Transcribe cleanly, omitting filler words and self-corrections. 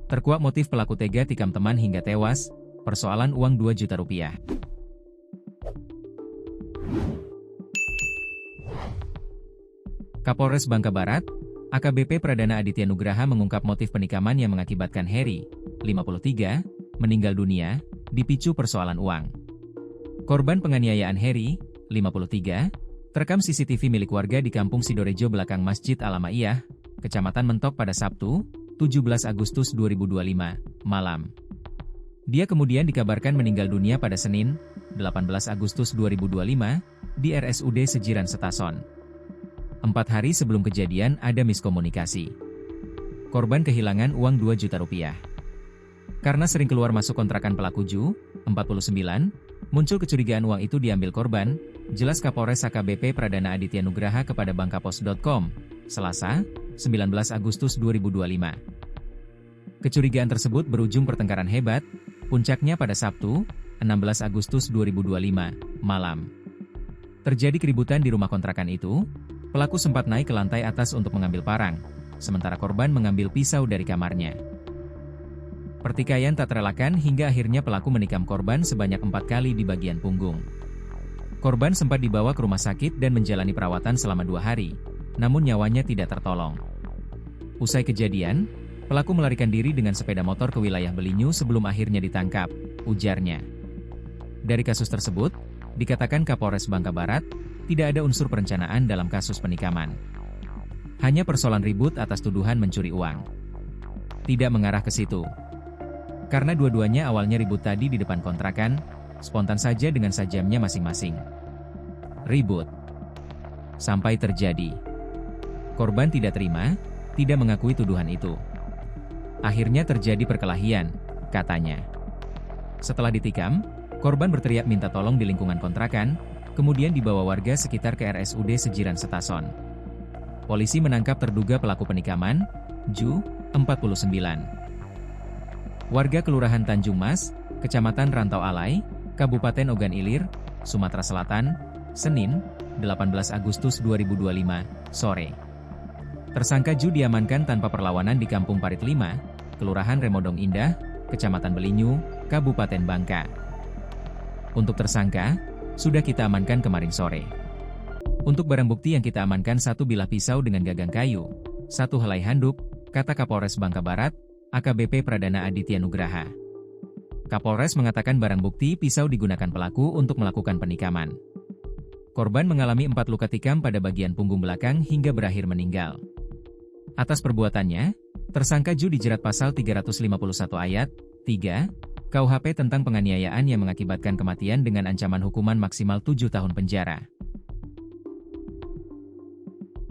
Terkuak motif pelaku tega tikam teman hingga tewas, persoalan uang 2 juta rupiah. Kapolres Bangka Barat, AKBP Pradana Aditya Nugraha mengungkap motif penikaman yang mengakibatkan Heri, 53, meninggal dunia, dipicu persoalan uang. Korban penganiayaan Heri, 53, terekam CCTV milik warga di Kampung Sidorejo belakang Masjid Al-Amaiyah, Kecamatan Mentok pada Sabtu, 17 Agustus 2025, malam. Dia kemudian dikabarkan meninggal dunia pada Senin, 18 Agustus 2025, di RSUD Sejiram Setason. 4 hari sebelum kejadian ada miskomunikasi. Korban kehilangan uang 2 juta rupiah. Karena sering keluar masuk kontrakan pelaku Ju, 49, muncul kecurigaan uang itu diambil korban, jelas Kapolres AKBP Pradana Aditya Nugraha kepada bangkapos.com, Selasa, 19 Agustus 2025. Kecurigaan tersebut berujung pertengkaran hebat, puncaknya pada Sabtu, 16 Agustus 2025, malam. Terjadi keributan di rumah kontrakan itu, pelaku sempat naik ke lantai atas untuk mengambil parang, sementara korban mengambil pisau dari kamarnya. Pertikaian tak terelakkan hingga akhirnya pelaku menikam korban sebanyak 4 kali di bagian punggung. Korban sempat dibawa ke rumah sakit dan menjalani perawatan selama 2 hari, namun nyawanya tidak tertolong. Usai kejadian, pelaku melarikan diri dengan sepeda motor ke wilayah Belinyu sebelum akhirnya ditangkap, ujarnya. Dari kasus tersebut, dikatakan Kapolres Bangka Barat, tidak ada unsur perencanaan dalam kasus penikaman. Hanya persoalan ribut atas tuduhan mencuri uang. Tidak mengarah ke situ. Karena dua-duanya awalnya ribut tadi di depan kontrakan, spontan saja dengan sajamnya masing-masing. Ribut. Sampai terjadi. Korban tidak terima, tidak mengakui tuduhan itu. Akhirnya terjadi perkelahian, katanya. Setelah ditikam, korban berteriak minta tolong di lingkungan kontrakan, kemudian dibawa warga sekitar ke RSUD Sejiram Setason. Polisi menangkap terduga pelaku penikaman, Ju, 49. Warga Kelurahan Tanjung Mas, Kecamatan Rantau Alai, Kabupaten Ogan Ilir, Sumatera Selatan, Senin, 18 Agustus 2025, sore. Tersangka Ju diamankan tanpa perlawanan di Kampung Parit 5, Kelurahan Remodong Indah, Kecamatan Belinyu, Kabupaten Bangka. Untuk tersangka, sudah kita amankan kemarin sore. Untuk barang bukti yang kita amankan 1 bilah pisau dengan gagang kayu, 1 helai handuk, kata Kapolres Bangka Barat, AKBP Pradana Aditya Nugraha. Kapolres mengatakan barang bukti pisau digunakan pelaku untuk melakukan penikaman. Korban mengalami 4 luka tikam pada bagian punggung belakang hingga berakhir meninggal. Atas perbuatannya, tersangka Ju dijerat pasal 351 ayat 3 KUHP tentang penganiayaan yang mengakibatkan kematian dengan ancaman hukuman maksimal 7 tahun penjara.